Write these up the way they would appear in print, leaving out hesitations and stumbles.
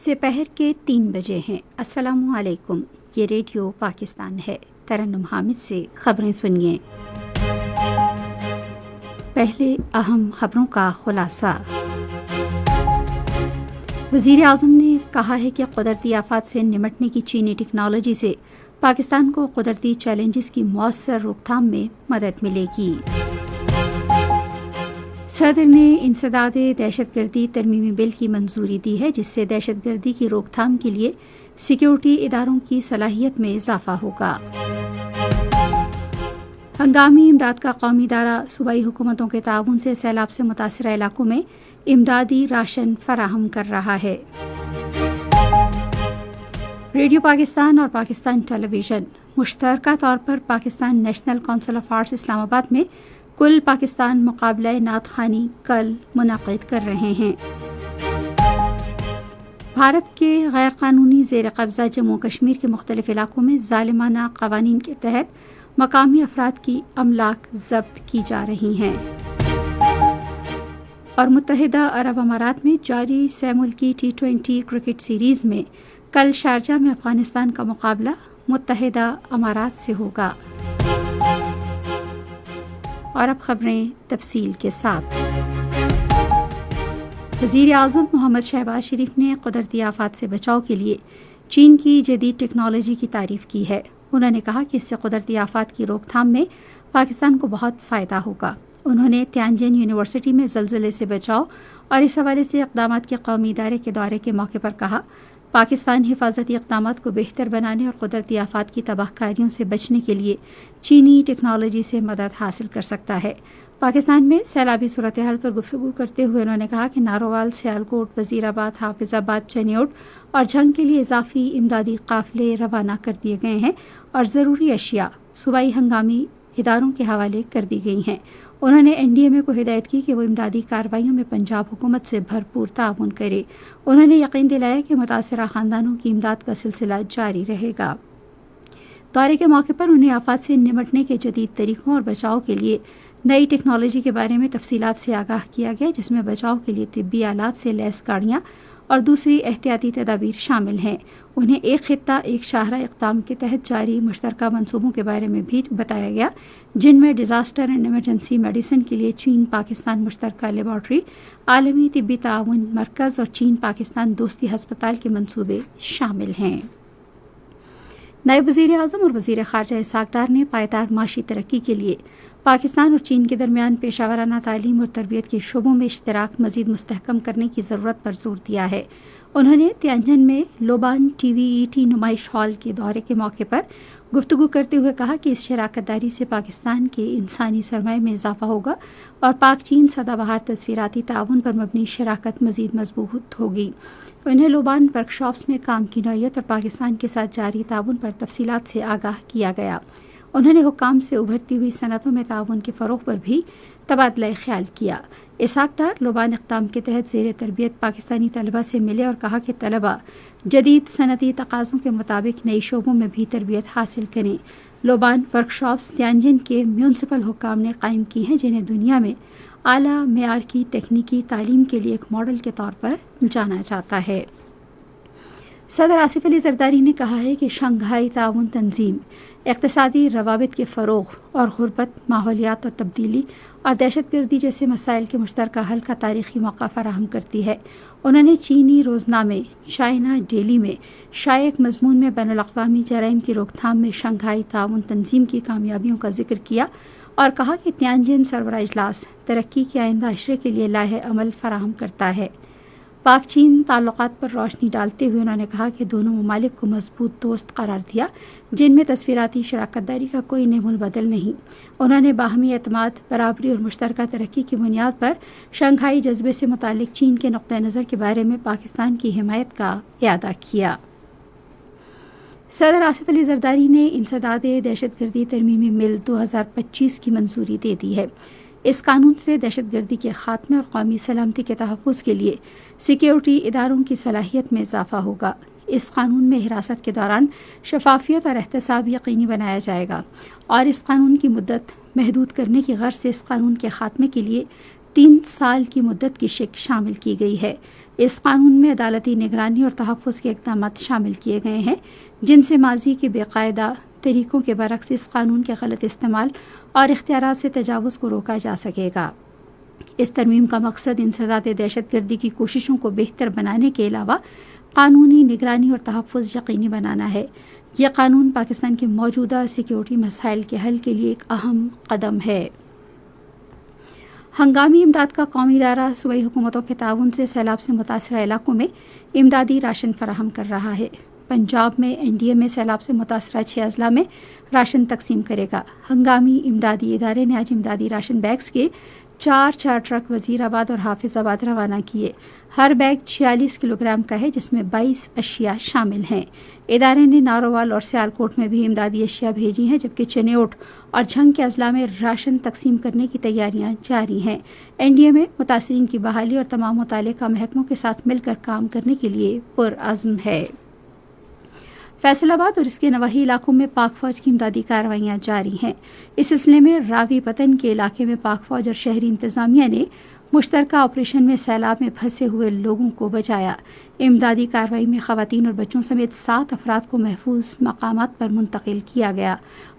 سپہر کے 3 بجے ہیں۔ السلام علیکم، یہ ریڈیو پاکستان ہے۔ ترنم حامد سے خبریں سنیے۔ پہلے اہم خبروں کا خلاصہ۔ وزیر اعظم نے کہا ہے کہ قدرتی آفات سے نمٹنے کی چینی ٹیکنالوجی سے پاکستان کو قدرتی چیلنجز کی مؤثر روک تھام میں مدد ملے گی۔ صدر نے انسداد دہشت گردی ترمیمی بل کی منظوری دی ہے، جس سے دہشت گردی کی روک تھام کے لیے سیکیورٹی اداروں کی صلاحیت میں اضافہ ہوگا۔ ہنگامی امداد کا قومی ادارہ صوبائی حکومتوں کے تعاون سے سیلاب سے متاثرہ علاقوں میں امدادی راشن فراہم کر رہا ہے۔ ریڈیو پاکستان اور پاکستان ٹیلی ویژن مشترکہ طور پر Pakistan national council of arts Islamabad میں کل پاکستان مقابلہ نعت خوانی کل منعقد کر رہے ہیں۔ بھارت کے غیر قانونی زیر قبضہ جموں کشمیر کے مختلف علاقوں میں ظالمانہ قوانین کے تحت مقامی افراد کی املاک ضبط کی جا رہی ہیں۔ اور متحدہ عرب امارات میں جاری سہ ملکی T20 کرکٹ سیریز میں کل شارجہ میں افغانستان کا مقابلہ متحدہ امارات سے ہوگا۔ اور اب خبریں تفصیل کے ساتھ۔ وزیر اعظم محمد شہباز شریف نے قدرتی آفات سے بچاؤ کے لیے چین کی جدید ٹیکنالوجی کی تعریف کی ہے۔ انہوں نے کہا کہ اس سے قدرتی آفات کی روک تھام میں پاکستان کو بہت فائدہ ہوگا۔ انہوں نے تیانجن یونیورسٹی میں زلزلے سے بچاؤ اور اس حوالے سے اقدامات کے قومی ادارے کے دورے کے موقع پر کہا، پاکستان حفاظتی اقدامات کو بہتر بنانے اور قدرتی آفات کی تباہ کاریوں سے بچنے کے لیے چینی ٹیکنالوجی سے مدد حاصل کر سکتا ہے۔ پاکستان میں سیلابی صورتحال پر گفتگو کرتے ہوئے انہوں نے کہا کہ نارووال، سیالکوٹ، وزیر آباد، حافظ آباد، چنیوٹ اور جھنگ کے لیے اضافی امدادی قافلے روانہ کر دیے گئے ہیں اور ضروری اشیاء صوبائی ہنگامی اداروں کے حوالے کر دی گئی ہیں۔ انہوں نے NDMA کو ہدایت کی کہ وہ امدادی کارروائیوں میں پنجاب حکومت سے بھرپور تعاون کرے۔ انہوں نے یقین دلایا کہ متاثرہ خاندانوں کی امداد کا سلسلہ جاری رہے گا۔ دورے کے موقع پر انہیں آفات سے نمٹنے کے جدید طریقوں اور بچاؤ کے لیے نئی ٹیکنالوجی کے بارے میں تفصیلات سے آگاہ کیا گیا، جس میں بچاؤ کے لیے طبی آلات سے لیس گاڑیاں اور دوسری احتیاطی تدابیر شامل ہیں۔ انہیں ایک خطہ ایک شاہراہ اقدام کے تحت جاری مشترکہ منصوبوں کے بارے میں بھی بتایا گیا، جن میں ڈیزاسٹر اینڈ ایمرجنسی میڈیسن کے لیے چین پاکستان مشترکہ لیبارٹری، عالمی طبی تعاون مرکز اور چین پاکستان دوستی ہسپتال کے منصوبے شامل ہیں۔ نائب وزیر اعظم اور وزیر خارجہ اسحاق ڈار نے پائیدار معاشی ترقی کے لیے پاکستان اور چین کے درمیان پیشہ ورانہ تعلیم اور تربیت کے شعبوں میں اشتراک مزید مستحکم کرنے کی ضرورت پر زور دیا ہے۔ انہوں نے تیانجن میں لوبان TVET نمائش ہال کے دورے کے موقع پر گفتگو کرتے ہوئے کہا کہ اس شراکت داری سے پاکستان کے انسانی سرمایہ میں اضافہ ہوگا اور پاک چین سدا بہار تصویراتی تعاون پر مبنی شراکت مزید مضبوط ہوگی۔ انہیں لوبان ورکشاپس میں کام کی نوعیت اور پاکستان کے ساتھ جاری تعاون پر تفصیلات سے آگاہ کیا گیا۔ انہوں نے حکام سے ابھرتی ہوئی صنعتوں میں تعاون کے فروغ پر بھی تبادلہ خیال کیا۔ اسحاق ڈار لوبان اقدام کے تحت زیر تربیت پاکستانی طلبہ سے ملے اور کہا کہ طلبہ جدید صنعتی تقاضوں کے مطابق نئی شعبوں میں بھی تربیت حاصل کریں۔ لوبان ورکشاپس تیانجن کے میونسپل حکام نے قائم کی ہیں، جنہیں دنیا میں اعلیٰ معیار کی تکنیکی تعلیم کے لیے ایک ماڈل کے طور پر جانا جاتا ہے۔ صدر آصف علی زرداری نے کہا ہے کہ شنگھائی تعاون تنظیم اقتصادی روابط کے فروغ اور غربت، ماحولیات اور تبدیلی اور دہشت گردی جیسے مسائل کے مشترکہ حل کا تاریخی موقع فراہم کرتی ہے۔ انہوں نے چینی روزنامے چائنا ڈیلی میں شائع ایک مضمون میں بین الاقوامی جرائم کی روک تھام میں شنگھائی تعاون تنظیم کی کامیابیوں کا ذکر کیا اور کہا کہ تیانجن سربراہ اجلاس ترقی کے آئندہ عشرے کے لیے لائحہ عمل فراہم کرتا ہے۔ پاک چین تعلقات پر روشنی ڈالتے ہوئے انہوں نے کہا کہ دونوں ممالک کو مضبوط دوست قرار دیا، جن میں تصویراتی شراکت داری کا کوئی نعم البدل نہیں۔ انہوں نے باہمی اعتماد، برابری اور مشترکہ ترقی کی بنیاد پر شنگھائی جذبے سے متعلق چین کے نقطہ نظر کے بارے میں پاکستان کی حمایت کا اعادہ کیا۔ صدر آصف علی زرداری نے انسداد دہشت گردی ترمیمی بل 2025 کی منظوری دے دی ہے۔ اس قانون سے دہشت گردی کے خاتمے اور قومی سلامتی کے تحفظ کے لیے سیکیورٹی اداروں کی صلاحیت میں اضافہ ہوگا۔ اس قانون میں حراست کے دوران شفافیت اور احتساب یقینی بنایا جائے گا اور اس قانون کی مدت محدود کرنے کی غرض سے اس قانون کے خاتمے کے لیے 3 سال کی مدت کی شک شامل کی گئی ہے۔ اس قانون میں عدالتی نگرانی اور تحفظ کے اقدامات شامل کیے گئے ہیں جن سے ماضی کے بے قاعدہ طریقوں کے برعکس اس قانون کے غلط استعمال اور اختیارات سے تجاوز کو روکا جا سکے گا۔ اس ترمیم کا مقصد انسداد دہشت گردی کی کوششوں کو بہتر بنانے کے علاوہ قانونی نگرانی اور تحفظ یقینی بنانا ہے۔ یہ قانون پاکستان کے موجودہ سیکیورٹی مسائل کے حل کے لیے ایک اہم قدم ہے۔ ہنگامی امداد کا قومی ادارہ صوبائی حکومتوں کے تعاون سے سیلاب سے متاثرہ علاقوں میں امدادی راشن فراہم کر رہا ہے۔ پنجاب میں NDA سیلاب سے متاثرہ 6 اضلاع میں راشن تقسیم کرے گا۔ ہنگامی امدادی ادارے نے آج امدادی راشن بیگز کے 4 ٹرک وزیر آباد اور حافظ آباد روانہ کیے۔ ہر بیگ 46 کلو گرام کا ہے جس میں 22 اشیاء شامل ہیں۔ ادارے نے نارووال اور سیالکوٹ میں بھی امدادی اشیاء بھیجی ہیں جبکہ چنیوٹ اور جھنگ کے اضلاع میں راشن تقسیم کرنے کی تیاریاں جاری ہیں۔ NDA متاثرین کی بحالی اور تمام متعلقہ محکموں کے ساتھ مل کر کام کرنے کے لیے پرعزم ہے۔ فیصل آباد اور اس کے نواحی علاقوں میں پاک فوج کی امدادی کارروائیاں جاری ہیں۔ اس سلسلے میں راوی پتن کے علاقے میں پاک فوج اور شہری انتظامیہ نے مشترکہ آپریشن میں سیلاب میں پھنسے ہوئے لوگوں کو بچایا۔ امدادی کارروائی میں خواتین اور بچوں سمیت 7 افراد کو محفوظ مقامات پر منتقل کیا گیا۔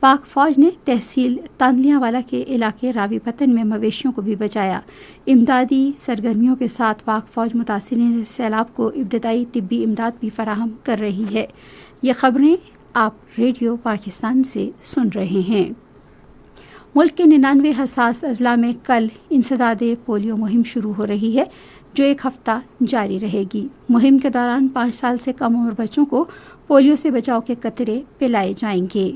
پاک فوج نے تحصیل تاندلیاں والا کے علاقے راوی پتن میں مویشیوں کو بھی بچایا۔ امدادی سرگرمیوں کے ساتھ پاک فوج متاثرین سیلاب کو ابتدائی طبی امداد بھی فراہم کر رہی ہے۔ یہ خبریں آپ ریڈیو پاکستان سے سن رہے ہیں۔ ملک کے 99 حساس اضلاع میں کل انسداد پولیو مہم شروع ہو رہی ہے جو 1 ہفتہ جاری رہے گی۔ مہم کے دوران 5 سال سے کم عمر بچوں کو پولیو سے بچاؤ کے قطرے پلائے جائیں گے۔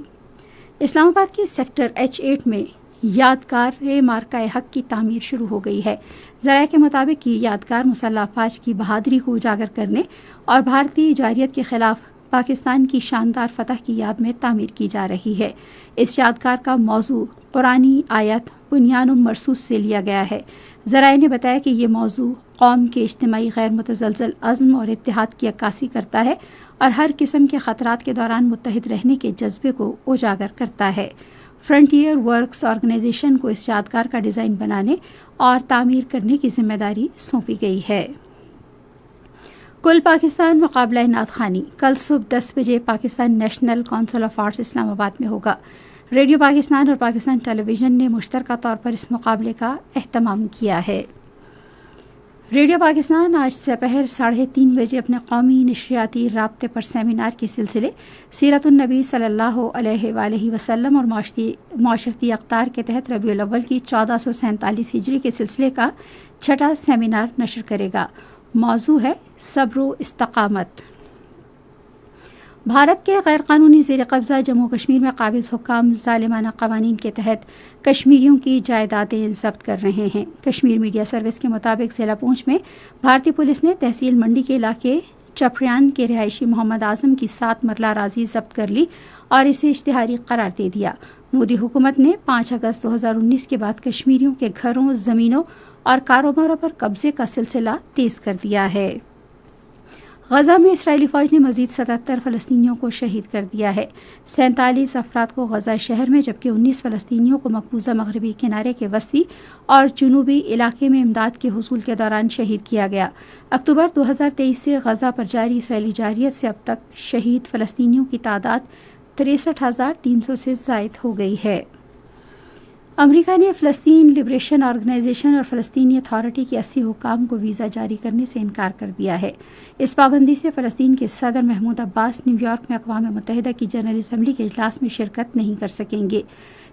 اسلام آباد کے سیکٹر H8 میں یادگار مارکہ حق کی تعمیر شروع ہو گئی ہے۔ ذرائع کے مطابق یہ یادگار مسلح افواج کی بہادری کو اجاگر کرنے اور بھارتی جارحیت کے خلاف پاکستان کی شاندار فتح کی یاد میں تعمیر کی جا رہی ہے۔ اس یادگار کا موضوع قرآنی آیت بنیان مرصوص سے لیا گیا ہے۔ ذرائع نے بتایا کہ یہ موضوع قوم کے اجتماعی غیر متزلزل عزم اور اتحاد کی عکاسی کرتا ہے اور ہر قسم کے خطرات کے دوران متحد رہنے کے جذبے کو اجاگر کرتا ہے۔ فرنٹیئر ورکس آرگنائزیشن کو اس یادگار کا ڈیزائن بنانے اور تعمیر کرنے کی ذمہ داری سونپی گئی ہے۔ کل پاکستان مقابلہ نعت خوانی کل صبح 10 بجے Pakistan national council of arts Islamabad میں ہوگا۔ ریڈیو پاکستان اور پاکستان ٹیلی ویژن نے مشترکہ طور پر اس مقابلے کا اہتمام کیا ہے۔ ریڈیو پاکستان آج سپہر 3:30 بجے اپنے قومی نشریاتی رابطے پر سیمینار کے سلسلے سیرت النبی صلی اللہ علیہ وآلہ وسلم اور معاشرتی اقدار کے تحت ربیع الاول کی 1447 ہجری کے سلسلے کا 6واں سیمینار نشر کرے گا۔ موضوع ہے صبر و استقامت۔ بھارت کے غیر قانونی زیر قبضہ جموں کشمیر میں قابض حکام ظالمانہ قوانین کے تحت کشمیریوں کی جائیدادیں ضبط کر رہے ہیں۔ کشمیر میڈیا سروس کے مطابق ضلع پونچھ میں بھارتی پولیس نے تحصیل منڈی کے علاقے چپریان کے رہائشی محمد اعظم کی 7 مرلہ اراضی ضبط کر لی اور اسے اشتہاری قرار دے دیا۔ مودی حکومت نے 5 اگست 2019 کے بعد کشمیریوں کے گھروں، زمینوں اور کاروباروں پر قبضے کا سلسلہ تیز کر دیا ہے۔ غزہ میں اسرائیلی فوج نے مزید 77 فلسطینیوں کو شہید کر دیا ہے۔ 47 افراد کو غزہ شہر میں جبکہ 19 فلسطینیوں کو مقبوضہ مغربی کنارے کے وسطی اور جنوبی علاقے میں امداد کے حصول کے دوران شہید کیا گیا۔ اکتوبر 2023 سے غزہ پر جاری اسرائیلی جارحیت سے اب تک شہید فلسطینیوں کی تعداد 63,300 سے زائد ہو گئی ہے۔ امریکہ نے فلسطین لبریشن آرگنائزیشن اور فلسطینی اتھارٹی کے 80 حکام کو ویزا جاری کرنے سے انکار کر دیا ہے۔ اس پابندی سے فلسطین کے صدر محمود عباس نیو یارک میں اقوام متحدہ کی جنرل اسمبلی کے اجلاس میں شرکت نہیں کر سکیں گے۔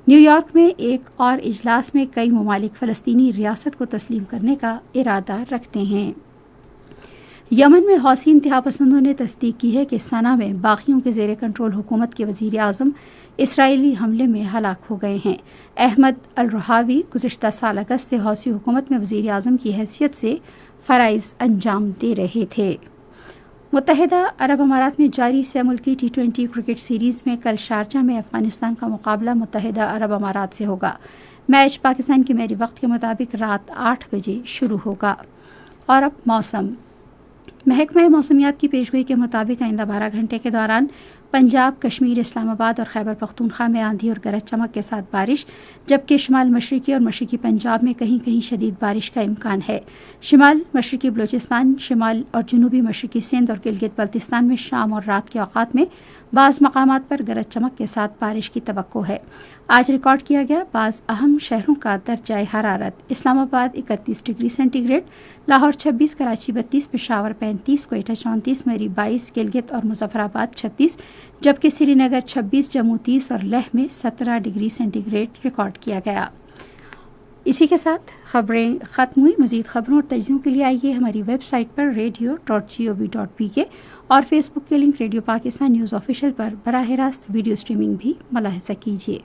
نیو یارک میں ایک اور اجلاس میں کئی ممالک فلسطینی ریاست کو تسلیم کرنے کا ارادہ رکھتے ہیں۔ یمن میں حوثی انتہا پسندوں نے تصدیق کی ہے کہ صنعا میں باغیوں کے زیر کنٹرول حکومت کے وزیر اعظم اسرائیلی حملے میں ہلاک ہو گئے ہیں۔ احمد الرہاوی گزشتہ سال اگست سے حوثی حکومت میں وزیر اعظم کی حیثیت سے فرائض انجام دے رہے تھے۔ متحدہ عرب امارات میں جاری 6 ملکی T20 کرکٹ سیریز میں کل شارجہ میں افغانستان کا مقابلہ متحدہ عرب امارات سے ہوگا۔ میچ پاکستان کے میری وقت کے مطابق رات 8 بجے شروع ہوگا۔ اور اب موسم۔ محکمہ موسمیات کی پیشگوئی کے مطابق آئندہ 12 گھنٹے کے دوران پنجاب، کشمیر، اسلام آباد اور خیبر پختونخوا میں آندھی اور گرج چمک کے ساتھ بارش، جبکہ شمال مشرقی اور مشرقی پنجاب میں کہیں کہیں شدید بارش کا امکان ہے۔ شمال مشرقی بلوچستان، شمال اور جنوبی مشرقی سندھ اور گلگت بلتستان میں شام اور رات کے اوقات میں بعض مقامات پر گرج چمک کے ساتھ بارش کی توقع ہے۔ آج ریکارڈ کیا گیا بعض اہم شہروں کا درجہ حرارت: Islamabad 31 degree centigrade, Lahore 26، Karachi 32، Peshawar 35، Quetta 34، Murree 22، Gilgit اور مظفر آباد 36، جبکہ سری نگر 26، جموں 30 اور لیہ میں 17 ڈگری سینٹی گریڈ ریکارڈ کیا گیا۔ اسی کے ساتھ خبریں ختم ہوئی۔ مزید خبروں اور تجزیوں کے لیے آئیے ہماری ویب سائٹ پر radio.gov.pk اور فیس بک کے link radio Pakistan news official پر براہ راست ویڈیو اسٹریمنگ بھی ملاحظہ کیجیے۔